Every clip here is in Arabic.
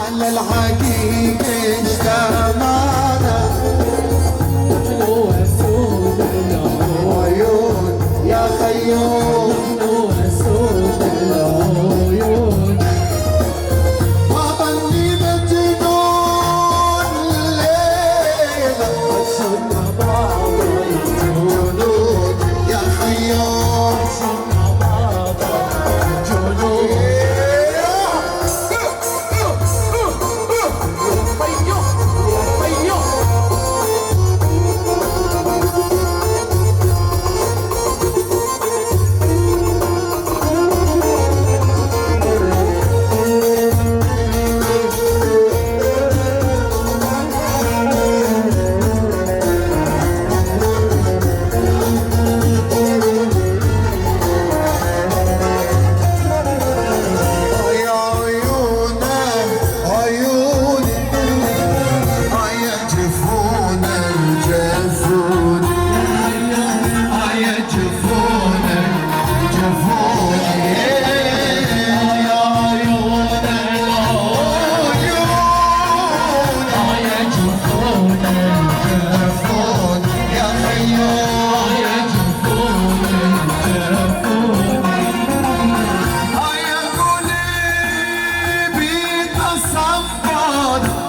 على الحقيقة اجتمعنا وسود عيون يا خيوم وسود العيون وظني مجنون الليلة صرنا بعض جنون يا خيوم صرنا بعض جنون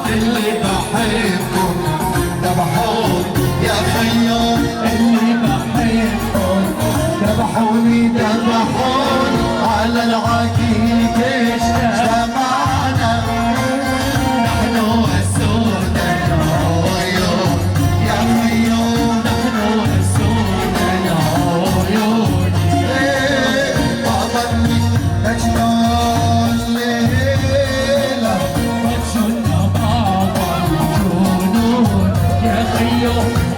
اللي بحبهم ذبحون يا خيوم اللي بحبهم ذبحوني ذبحون على العقيقة اجتمعنا نحن وسود العيون يا خيوم نحن وسود العيون وظني مجنون ليلة قد شلنا بعض الجنون يا خيو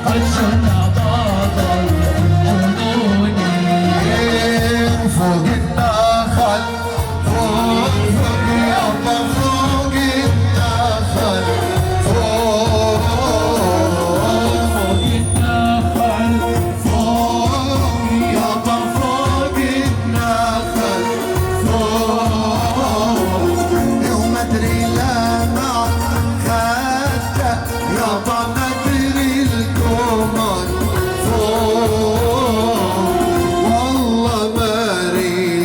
قد شلنا بعض الجنون فوق النخل فوق يابا فوق النخل فوق النخل فوق يابا فوق النخل فوق يوم ادري لمع خدك يابا ما ادري القمر فوق والله ما اريد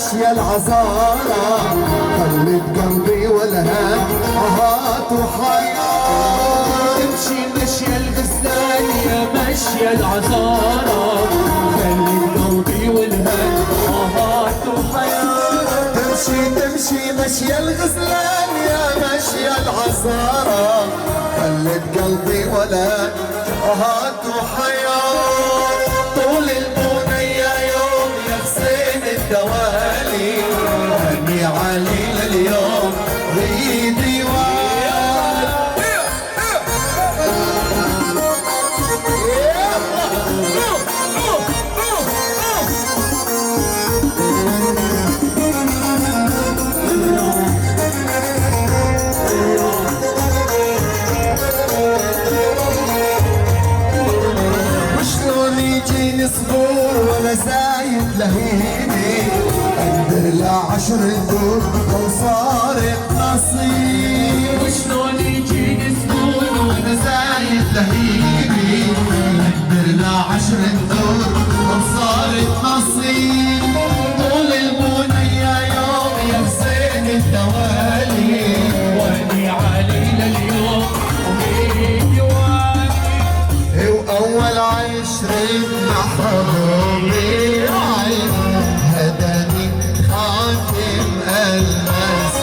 ماشية العذارى خلت قلبي والهام هات وحياة. تمشي مشي الغزلان يا مشي العذارى خلت قلبي والهان آهات وحياة. تمشي مشي الغزلان يا مشي العذارى خلت قلبي والهام هات وحياة. طول البنية يوم يا حسين الدوالي هني علي لليوم هي ديوان. وشلون يجيني صبور وانا زايد لهيبي اقدر لعشر الدور لو صارت نصيب. وشلون يجيني سكون وانا زايد لهيبي اقدر لعشر الدور لو صارت نصيب. طول البنية يوم يا حسين الدوالي واني علي لليوم وهي ديواني. وأول عشرين محرومي عين هداني خاتم المس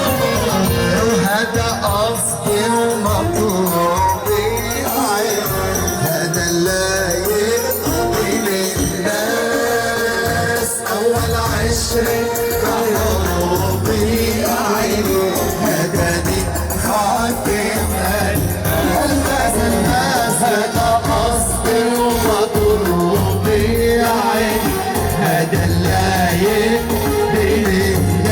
وهذا قصدي ومطلوبي عين هذا اللايق بين الناس. أول عشرين محرومي عين هداني خاتم المس هذا قصدي ومطلوبي عين هذا اللايق بين الناس.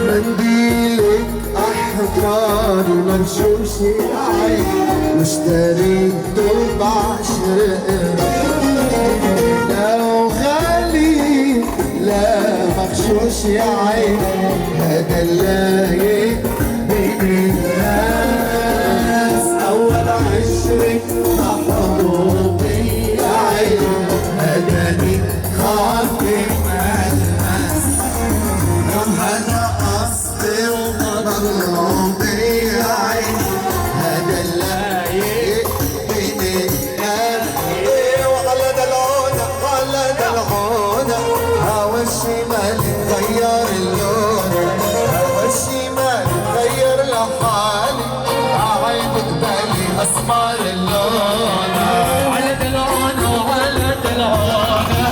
منديلك احجار مرشوش العين واشتريته بعشر لو غالي لا مغشوش يا عين هذا اللايق بين الناس. اول عشرة محرومي يا عين هداني خاتم المس هذا قصدي ومطلوبي عين هذا اللايق بين الناس. وعلى دلعونة على دلعونة هوا الشمال غير اللون هوا الشمال غير لحالي عينك بالي أسمر اللون. على دلعونة وعلى دلعونة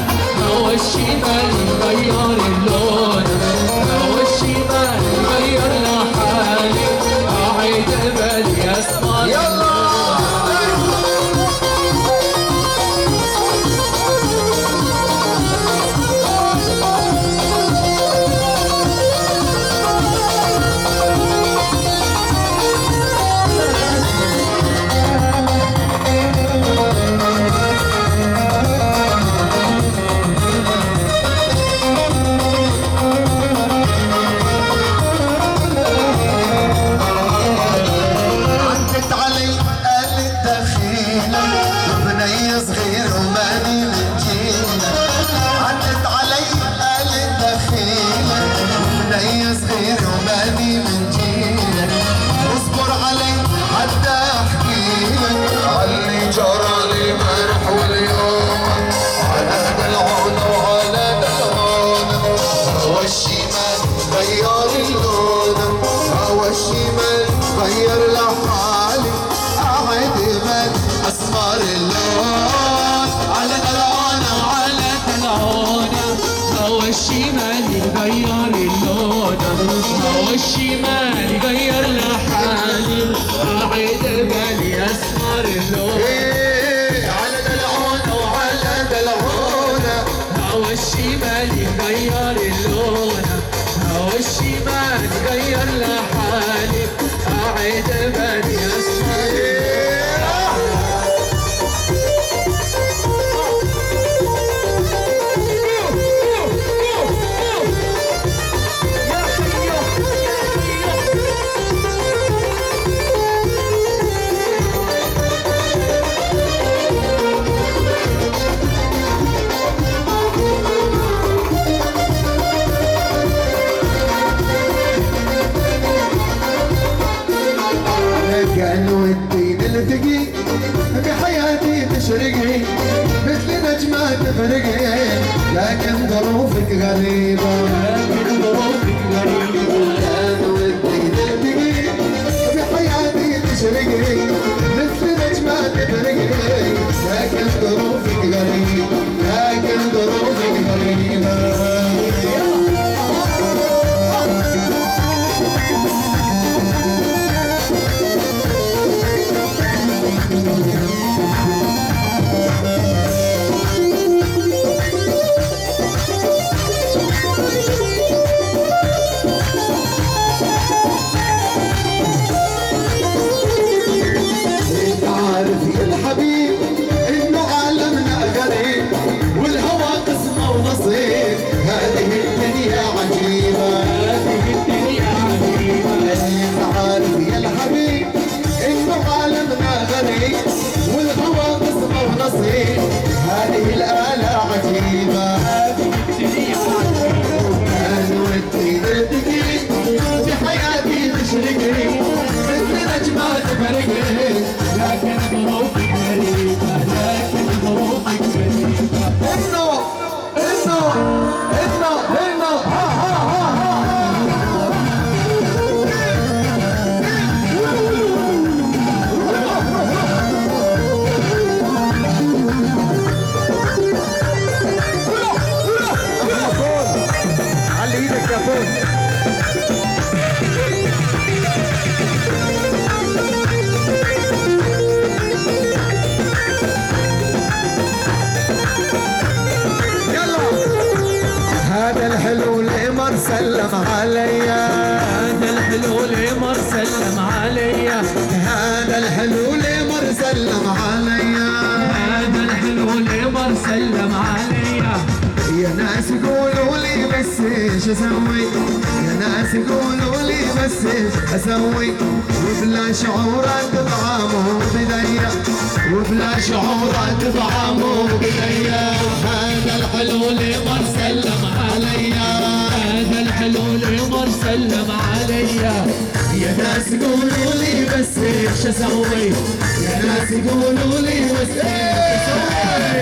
هو الشمال غير اللون هو الشمال غير لحالي أعيد بالي أسمر يلا والشمال غير له حالي أعيد بدي أسمع قالوا الدين التقي بحياتي تشرقي مثل نجمة تفرقي لكن ظروفك غريبة لكن ظروفك غريبة قالوا الدين التقي بحياتي تشرقي مثل نجمة تفرقي لكن ظروفك غريبة لكن ظروفك غريبة هذه الآلة عجيبة كانوا الدين الدقيق بحياتي تشرقي مثل نجمة تفرقي لكن ظروفك غريبة لكن ظروفك غريبة إنه ها ها ها علي ايدك يا فوز هذا الحلو القمر سلم عليا هذا الحلو القمر سلم عليا هذا الحلو القمر سلم عليا هذا الحلو القمر سلم عليا يا ناس قولوا لي بس ايش اسوي يا ناس قولوا لي بس ايش اسوي وبلا شعورات طعامه بداية وبلا شعورات طعامه بداية هذا الحلو القمر سلم عليا هذا الحلو القمر سلم عليا يا ناس قولوا لي بس ايش اسوي يا ناس قولوا لي بس ايش اسوي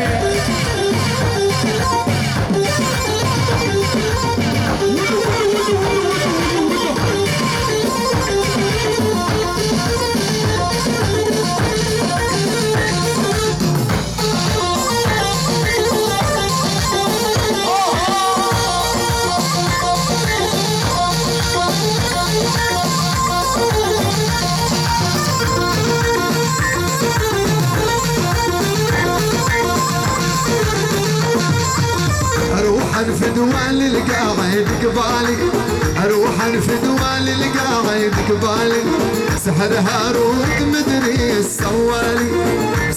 اروح انفد والي القاعد قبالي اروح انفد والي القاعد قبالي سحر هاروت مدري السوالي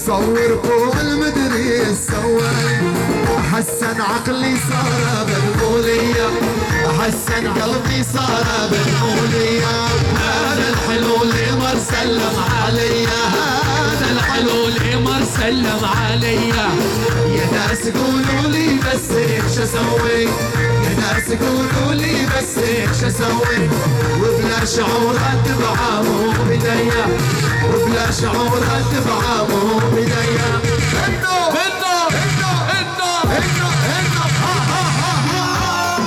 صور فوق المدري السوالي حسن عقلي صار بالقولية حسن قلبي صار بالقولية هذا الحلو القمر سلم عليا هذا الحلو القمر سلم عليا يا ناس قولوا لي بس ايش اسوي يا ناس قولوا لي بس ايش اسوي وبلا شعورات بعامو بداية وبلا شعورات بعامو بداية انه ها ها ها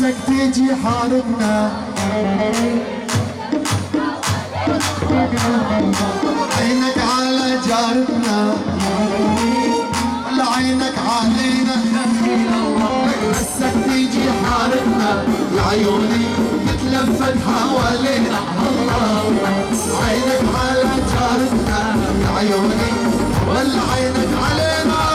عسك تيجي حاربنا عينك على جارتنا ولا عينك علينا عسك تيجي حاربنا لعيوني تتلفت حوالينا عينك على جارتنا لعيوني ولا عينك علينا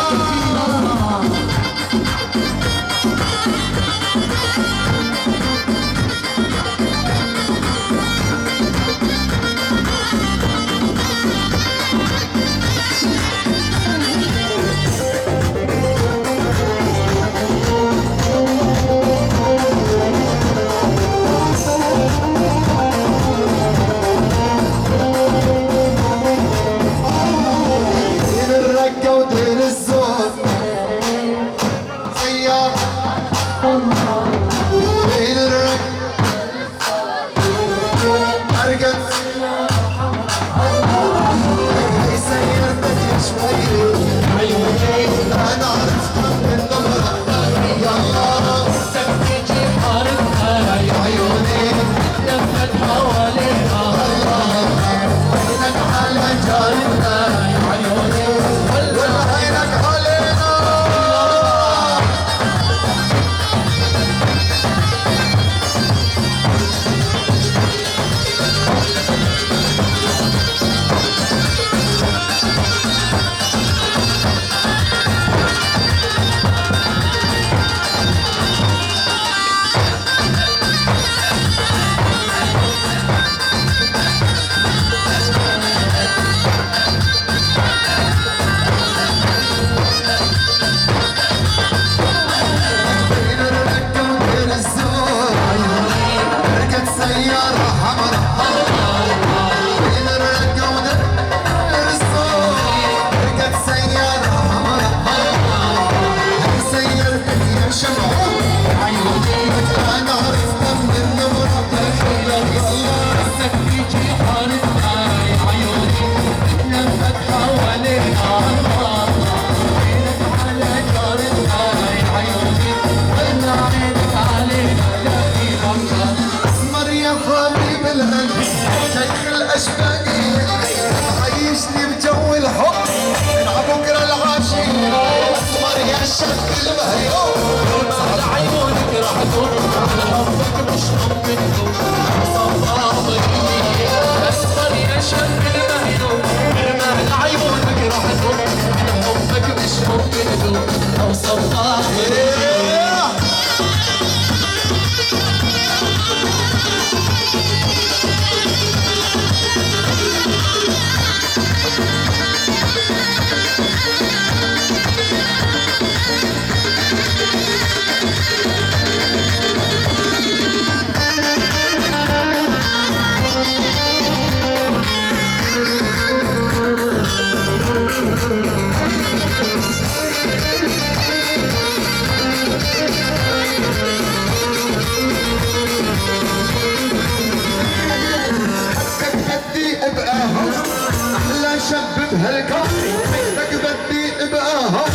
شب بهالكون حياتك بدي ابقاها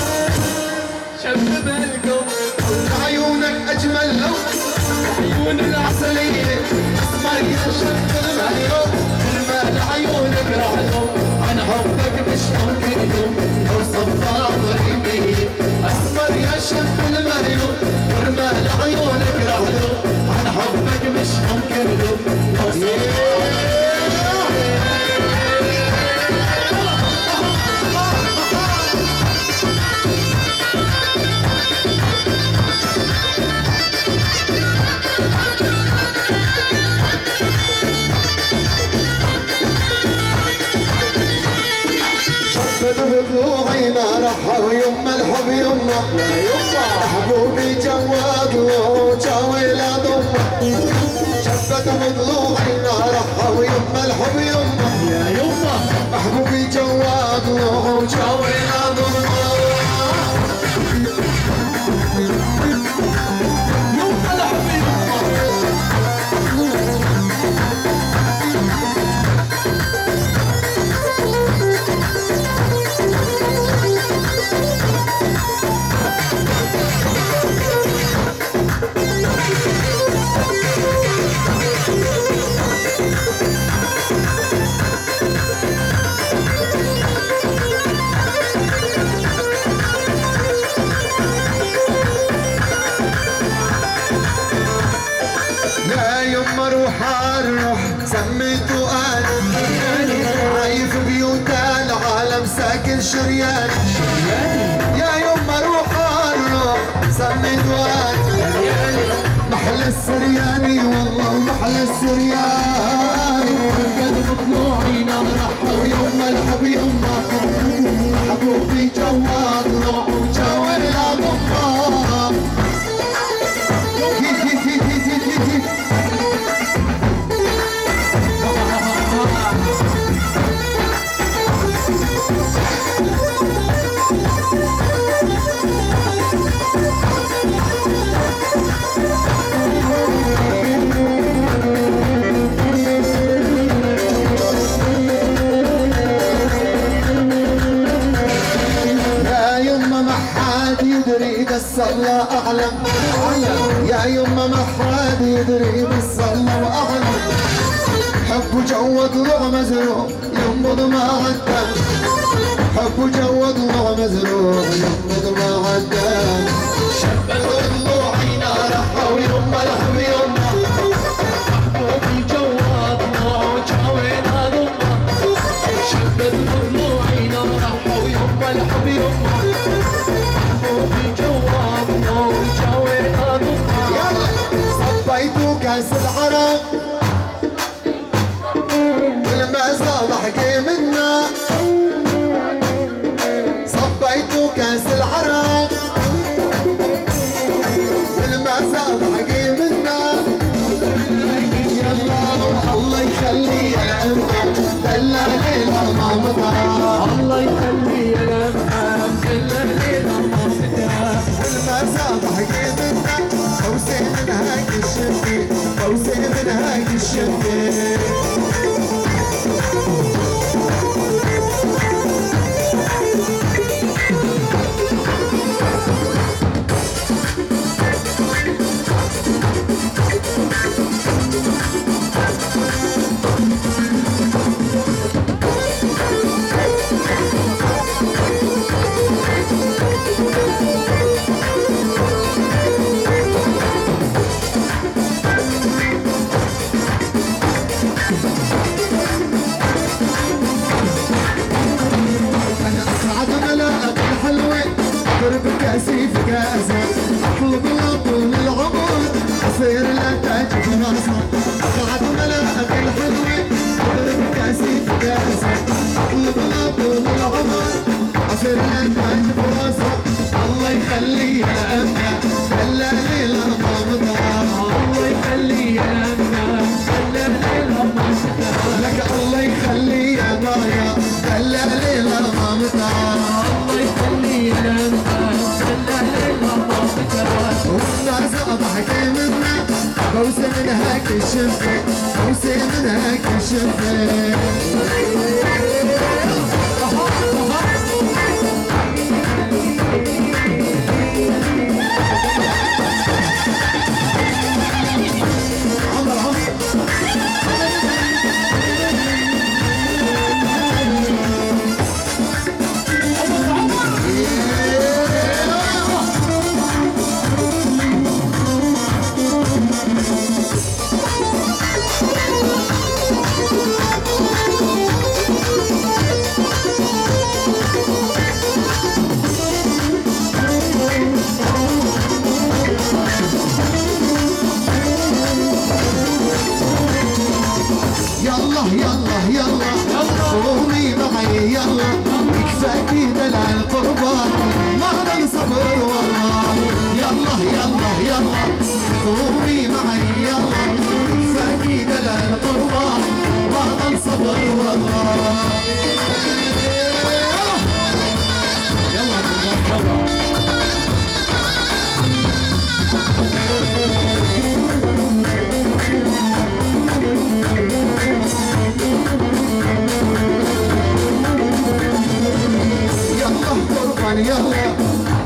شب بهالكون عيونك اجمل لون عيون العسلية اسمر يا شب المهيون كرمال عيونك راح لون عن حبك مش ممكن يوم اوصفها ضريبي اسمر يا شب المهيون كرمال عيونك راح لون عن حبك مش ممكن يوم اوصفها بطلوعينا رحب يما الحب يما محبوبي جواد وجاوي لا ضمه شبت بطلوعينا رحب يما الحب يما يا يما محبوبي جواد وجاوي لا ضمه يما الحب يما الروح سميته انا عايف بيوت العالم ساكن شريان يا يما روح الروح سميته انا محل السرياني والله محل السرياني قلب طلوعي نار ويما الحب يما حبوبي جواد روح وجواد الأضمار بس الله أعلم يا يما ما حد يدري بس الله أعلم حب جو ضلوع مزروع ينبض ما عدى حب جو ضلوع مزروع ينبض ما عدى شبت ضلوعي نار ويما لحم يما حبوبي جوا ضلوع وجاوينا ضمة شبت ضلوعي نار ويما الحب يما حبوبي جوا ضلوع وجاوينا ضمة صبيتوا كاس العرب والمصالح منا صبيتوا كاس العرب والمصالح منا يلا الله يخلي الأمة دلع ليلة مامتها الله يخلي الأمام دلع ليلة مامتها والمصالح منا فوزي من هاي الشفي فوزي من هاي الشفي كاسي في كاسة اطلب طول العمر اصير لا تاج براسه قعد ملاك الحلوة اضرب كاسي في كاسة اطلب طول العمر اصير لا تاج براسه الله يخليها امنا دلع ليلة مامتها الله يخليها أمنا دلع ليلة مامتها لك الله يخليها مايا دلع ليلة مامتها الله يخليها أمنا والناس اضحك منا بوسه من هاك الشفه بوسه من هاك الشفه قومي معي يلا يكفاكي دلع القربان ما ضل صبر والله يلا قومي معي يلا يكفاكي دلع القربان ما ضل صبر والله يلا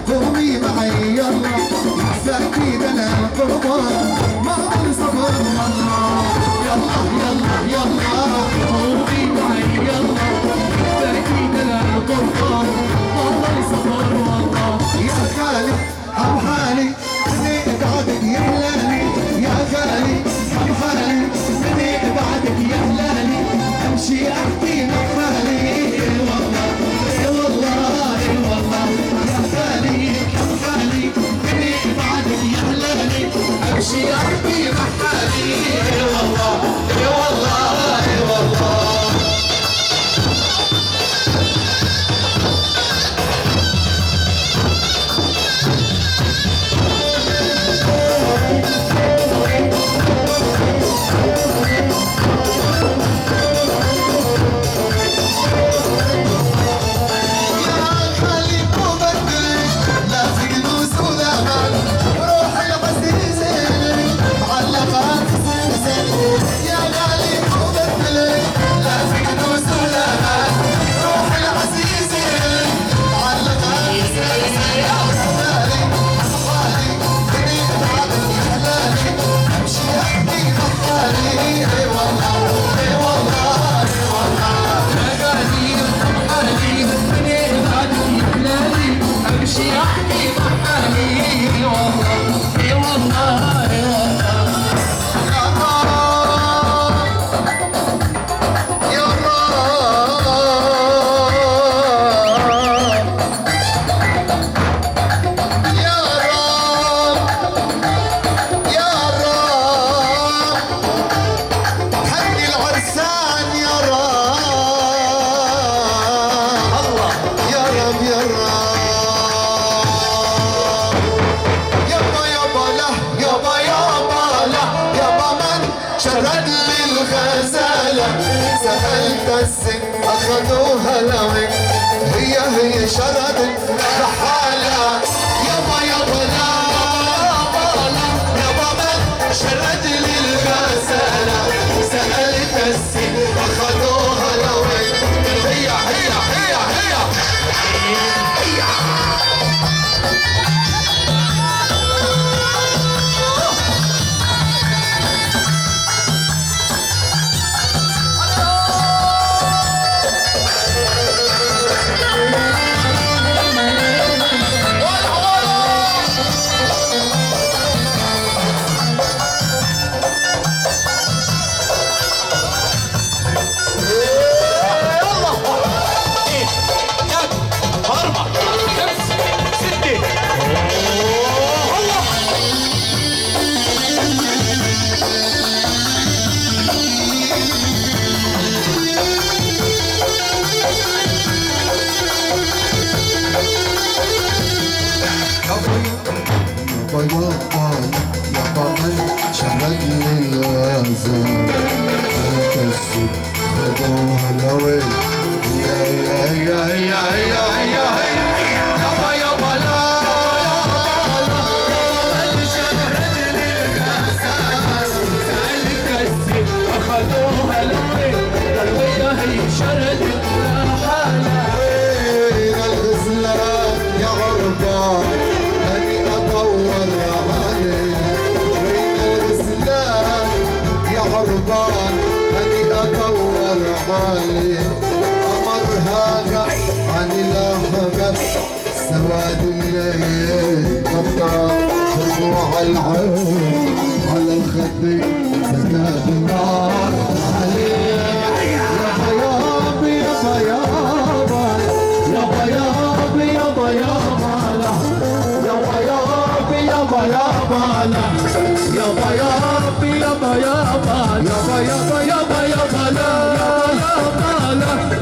قومي معي يلا يكفاكي دلع القربان ما ضل صبر والله يلا قومي معي يلا يكفاكي دلع القربان ما ضل صبر والله يا خالي هم حالي اللي قعدك يحلالي يا خالي هم حالي امشي احكي من حالي اي والله اي والله اي والله يا خالي كم حالي مني بعدك يا هلالي امشي احكي من حالي اي والله اي والله اي والله شرد للغزالة سألت السن أخذوها لوين هي شردت لحالها يابا يابا لا يابا من شرد للغزالة سألت السن أخذوها لوين هي يابا من شرد للغزالة سألت السن أخذوها لوين هي يابا يابا لا من شرد للغزالة سألت السن أخذوها لوين هي شردت لحالها وين الغزلان يا غربان أني أدور عليك وين الغزلان يا غربان أني أدور عليك قمرها غاب عن الأخبار سواد الليل قطع دموع العين على الخد زاد النار عليك يابا يابا يابا يابا يابا يابا يابا يابا يابا يا ربي يابا يابا يابا يابا يابا لا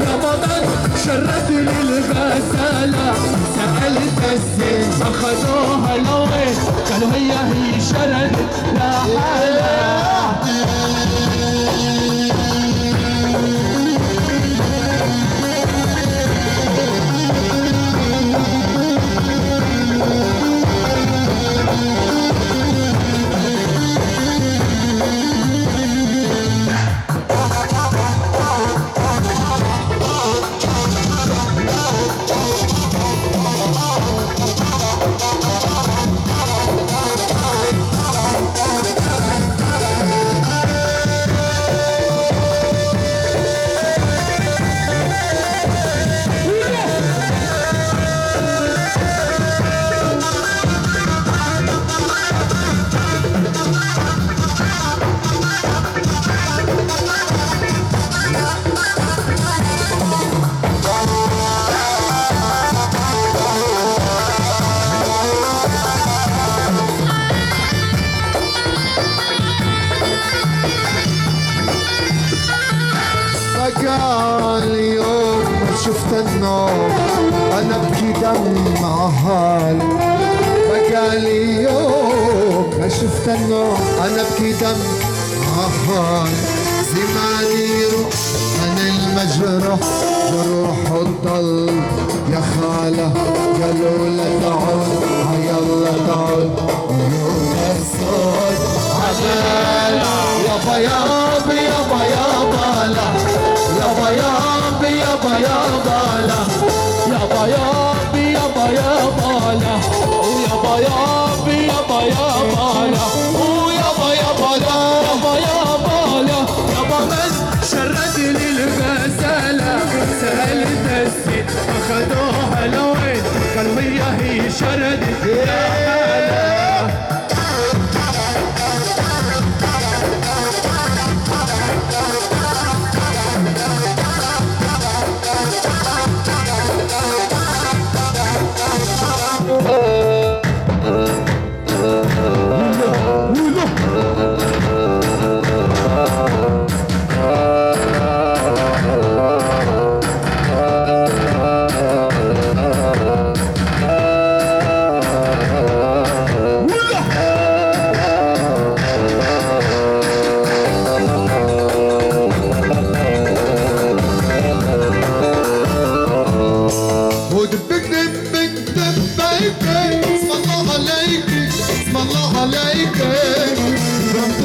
يابا من شرد للغزالة سألت السن أخذوها لوين قالوا هي شردت لحالها بقى اليوم ما شفت النوم انا ابكي دمع حالي بقى اليوم ما شفت النوم انا ابكي دمع حالي زماني يروح انا المجروح جروح الضل يا خاله قالوا لا تعود يلا تعود يوم الصوت عبال يابا يابا يابا يابا لا يابا يابا يابا يابا لا يابا يابا يابا يابا لا ويابا يابا يابا يابا لا ويابا يابا لا يابا يابا لا يابا من شرد لي الغزالة سألت الست أخدوها لوين قالوا هي شردت يا حالة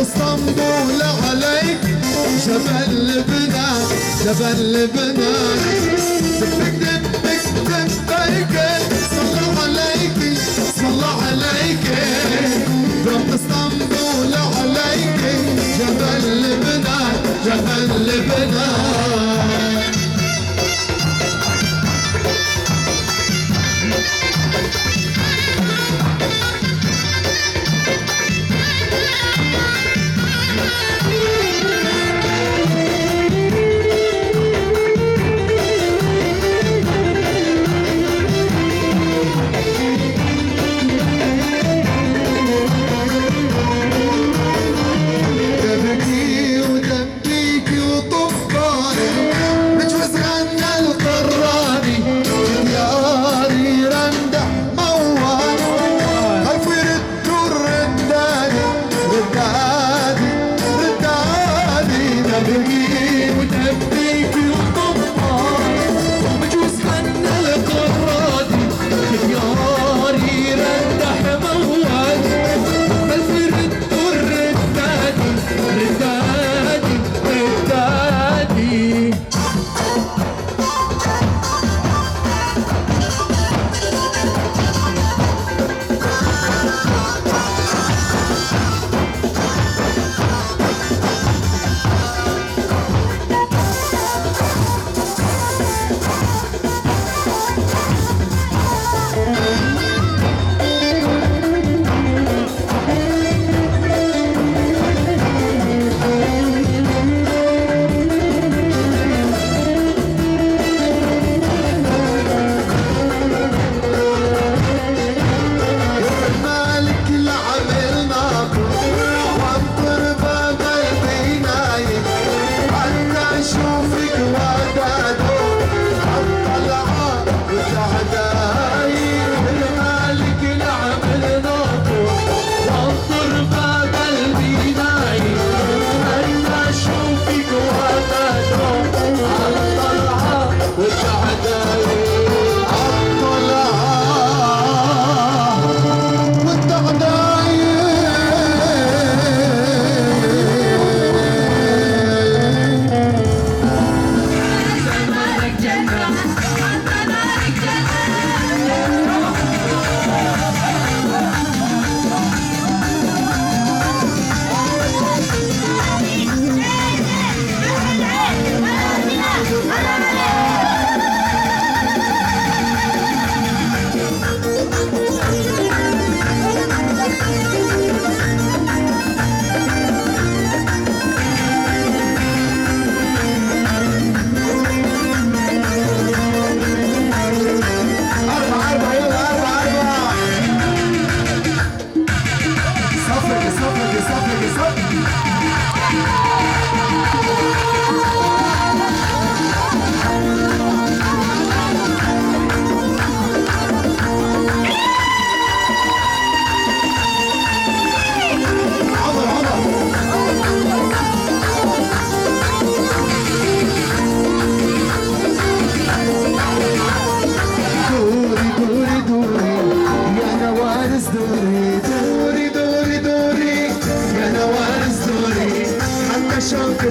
اسطنبول عليك جبل لبنان جبل لبنان دبك دبك دبك اسم الله عليك اسم الله عليك رب اسطنبول عليك جبل لبنان جبل لبنان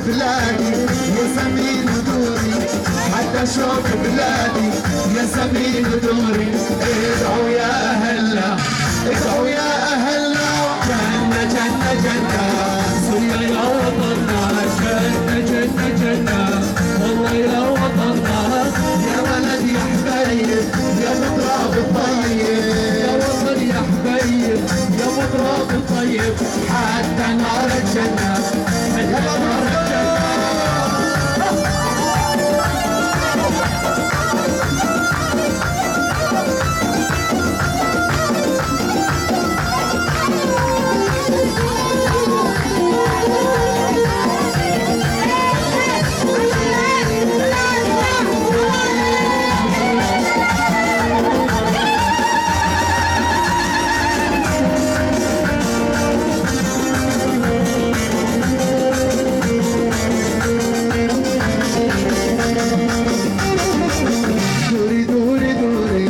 بلادي يا سمين دوري، حتى شوق بلادي يا سمين دوري. ادعوا يا أهلنا، ادعوا يا أهلنا، جنة جنة جنة سوريا يا وطننا، جنة جنة جنة والله يا وطننا. يا ولد يا حبايب يا مطرب الطيب، يا وطن يا حبايب يا مطرب الطيب، حتى نار الجنة حتى نار الجنة. دوري دوري دوري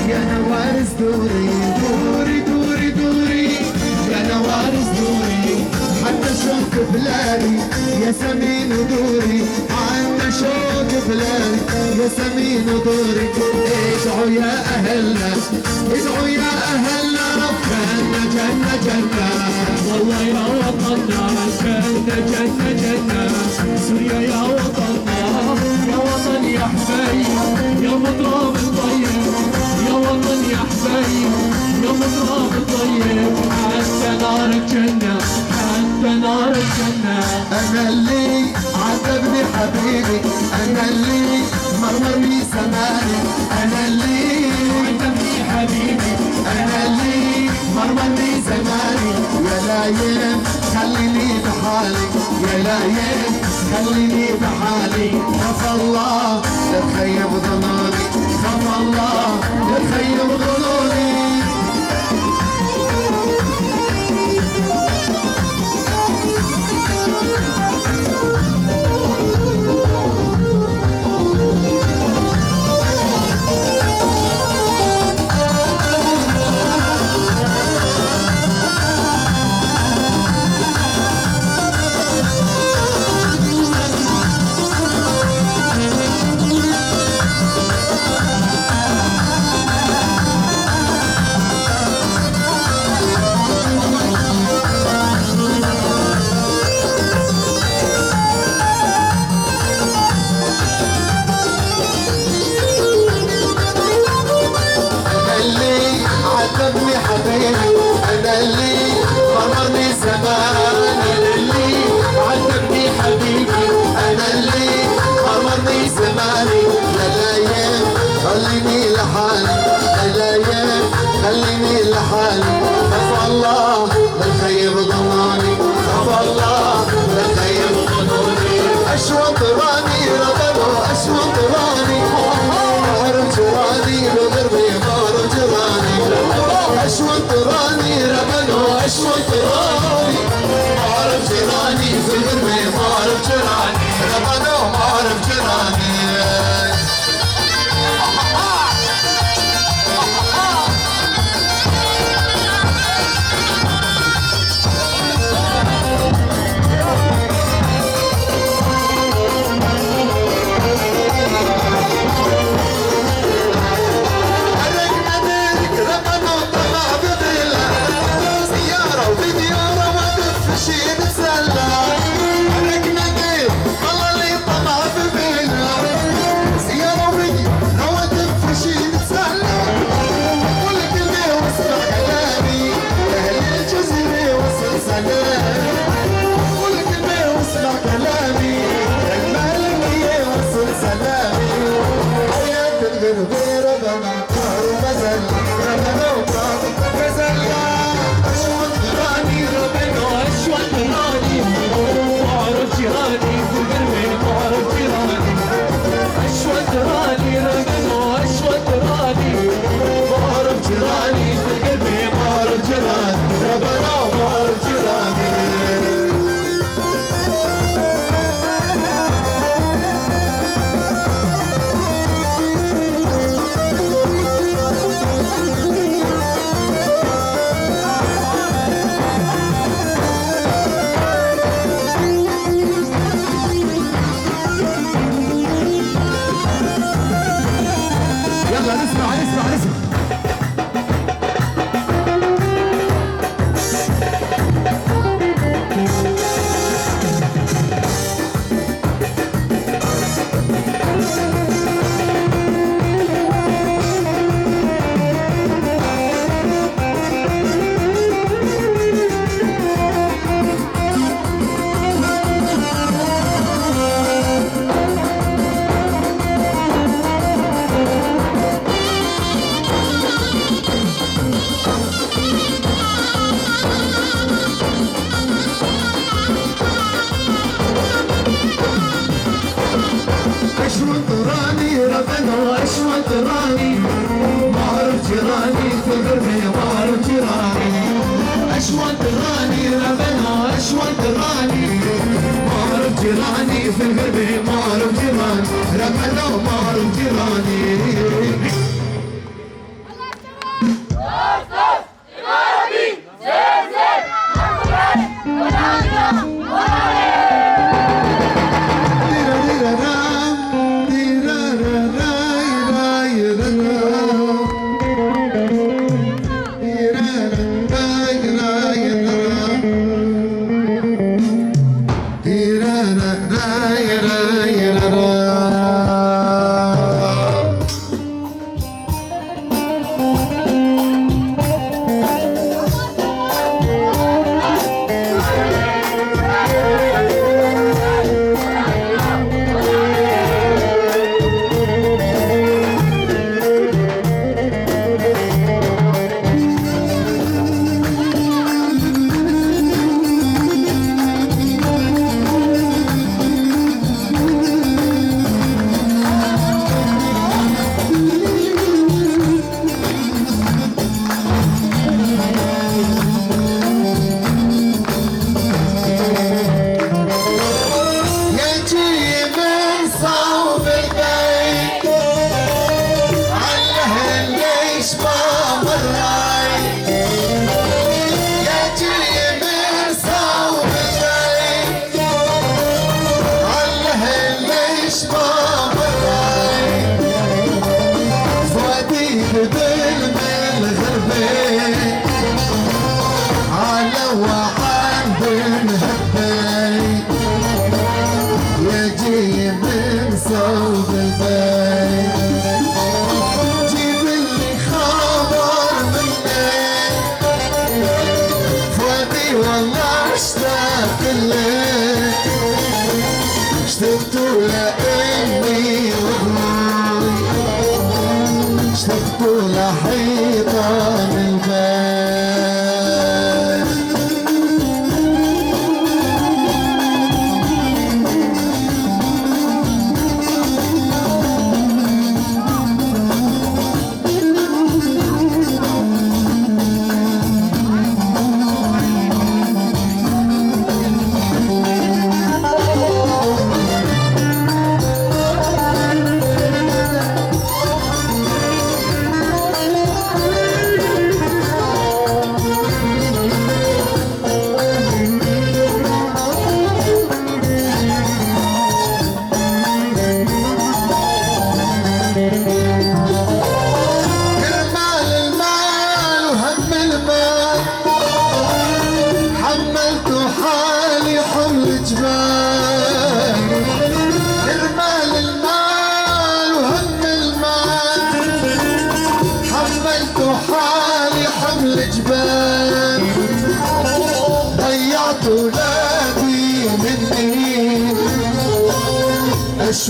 يا نوارس دوري، دوري دوري دوري يا نوارس دوري، حتى شوق بلادي يا سمين دوري، حتى شوق بلادي يا سمين دوري. ادعوا يا أهلنا، ادعوا يا أهلنا، جنة جنة جنة والله يا وطننا، جنة جنة جنة سوريا يا وطننا. يا وطن يا حبايب يا مطرب الطيب، يا وطن يا حبايب يا مطرب الطيب، حتى نار الجنة، حتى نار الجنة. أنا اللي عذبني حبيبي، أنا اللي مرمرني زماني، أنا اللي عذبني حبيبي، أنا اللي مرمرني زماني. يا لايم خليني بحالي، يا لايم خليني بحالي. خاف الله لا تخيب ظنوني، خاف الله لا تخيب ظنوني. عذبني حبيبي، أنا اللي مررني زمان، أنا اللي عذبني حبيبي، أنا اللي مررني زماني. يا لايم خليني لحالي، يا لايم خليني لحالي. خاف الله لا تخيب ظنوني، خاف الله لا تخيب ظنوني. أشوط راني ربنا أشوط راني، عرف جراني بغربي مار جراني. أشوط راني ربنا أشوط راني، عرف جراني في غربي مار جراني، ربنا عرف جراني. في الغربة معروف جيران رمضان معروف جيراني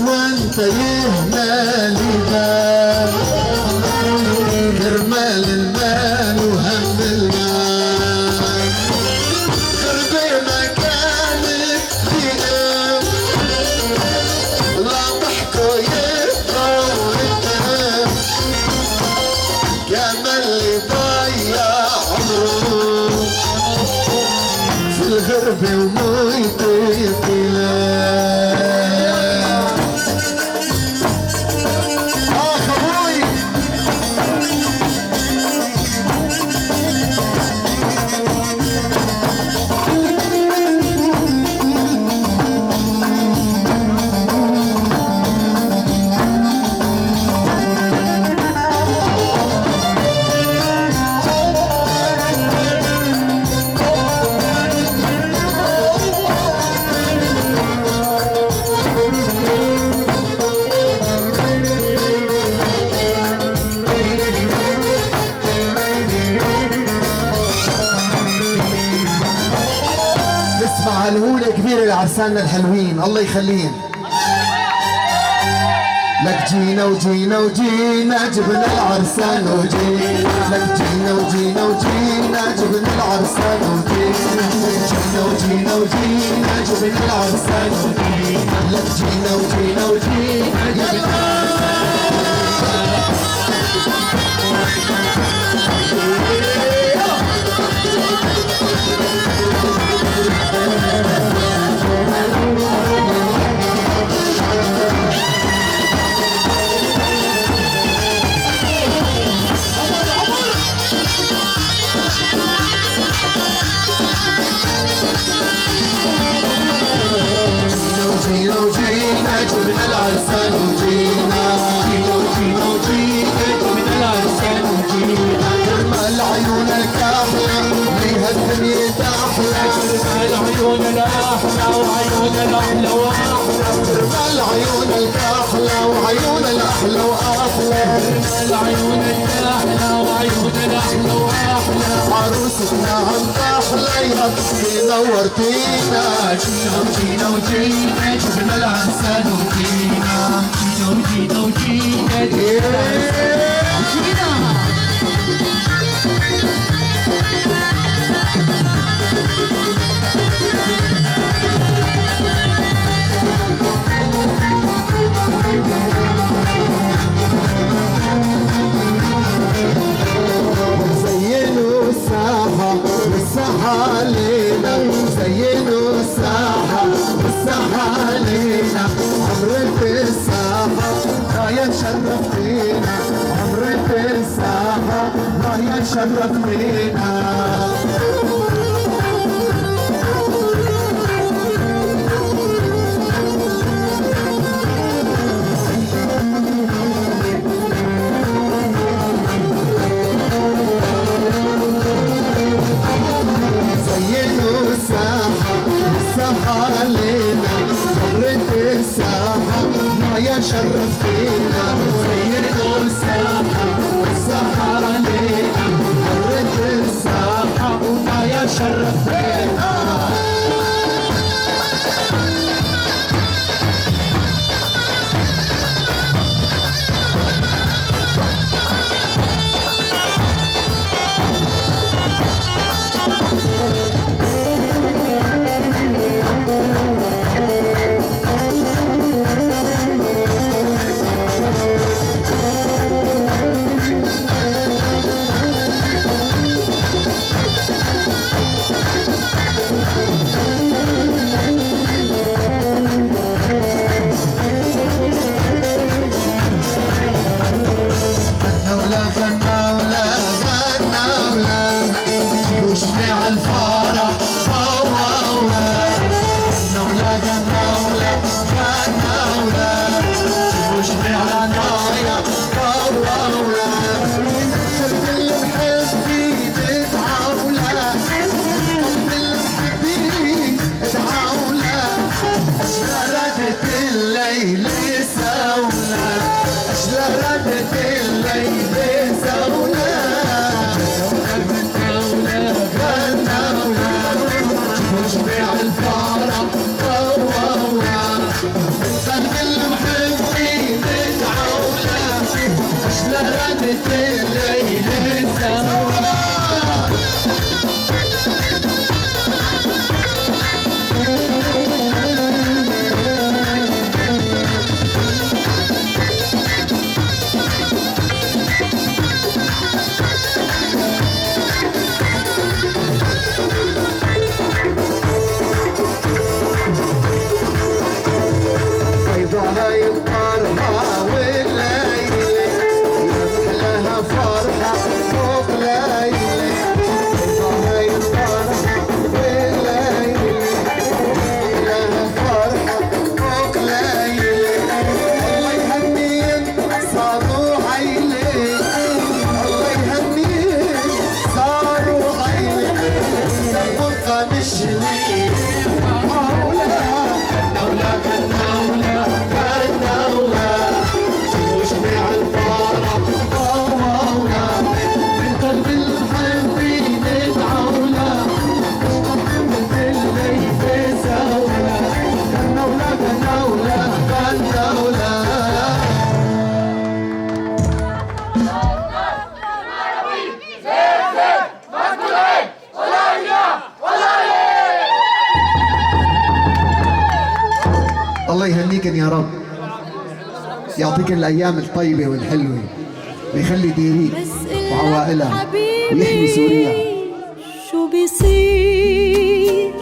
وانت يهنا لبال كرمال المال وهم المال خربي مكانك فينا لا ضحكوا يبقى وانتهى كما اللي ضيع عمره في الغرب وميته طلال. هالهولة كبيرة لعرساننا الحلوين الله يخليهم لك. جينا وجينا وجينا جبنا العرسان وجينا لك. جينا وجينا وجينا جبنا العرسان وجينا جينا وجينا وجينا جبنا العرسان وجينا لك. جينا وجينا وجينا جبنا العيون الأحلى وعيون الأحلى وأحلى العيون الأحلى وعيون الأحلى وأحلى العيون الأحلى وعيون الأحلى وأحلى عروستنا عم أحلى يا ربي نورتينا جينا وجينا جبنا العسل وجينا جينا وجينا جينا زينوا الساحة والساحة علينا زينوا الساحة والساحة علينا عمرك الساحة راية شرفتينا عمرك الساحة راية شرفتينا علينا عمرك الساحة راية شرفتينا زينوا الساحة الساحة علينا عمرك الساحة راية شرفتينا الله يهنيكن يا رب، يعطيكن الأيام الطيبة والحلوة ويخلي ديريك وعوائلها ويحمي سوريا. شو بيصير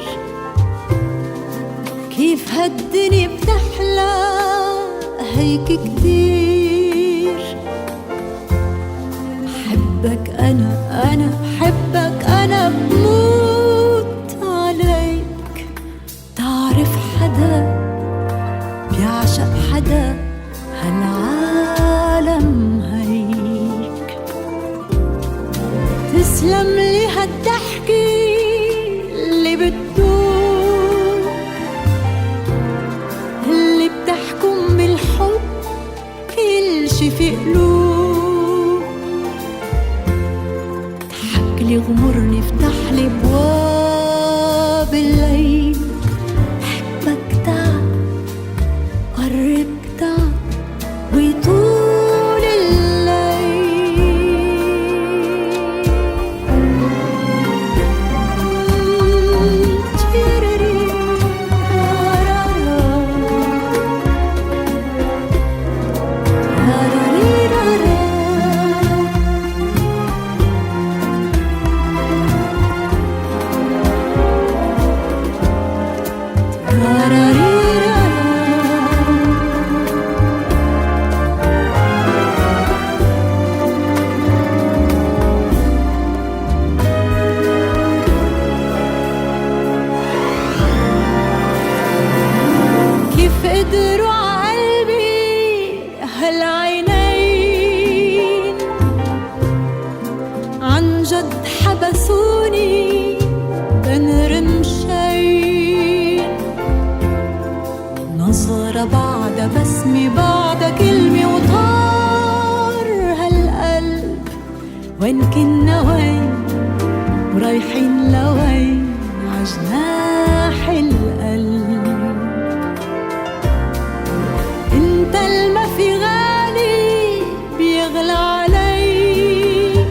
كيف هالدنيا بتحلى هيك كتير. حبك أنا حبك أنا بموت عليك. تعرف حدا بيعشق حدا هالعالم هيك. تسلم لي هالضحكة اللي بتدور تمشي في قلوب، اضحك لي غمرني افتح لي ابواب الليل، بحبك تعال قرب تعال ويطول كيف قدروا عقلبي هالعينين، عن جد حبسوني بين رمشين، نظرة بعد بسمة بعد كلمة وطار هالقلب، وين كنا وين ورايحين لوين عجناح القلب، انت الما في غالي بيغلى عليك،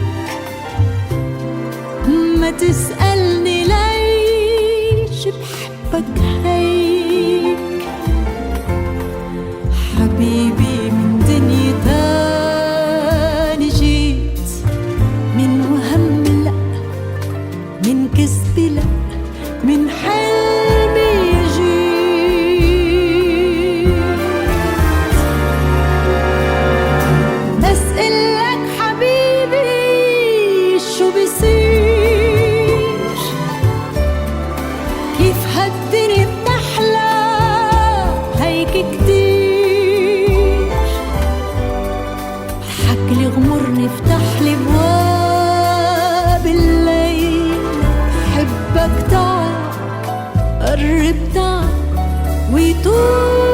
ما تسألني ليش بحبك هيك، حبيبي من دنيا تاني جيت، من وهم لأ من كذب لأ من حلمي جيت، أسألك حبيبي شو بيصير، كيف هالدنيا بتحلى هيك كتير، اضحك لي غمرني افتح لي ابواب الليل، حبك تعال قرب تعال ويطول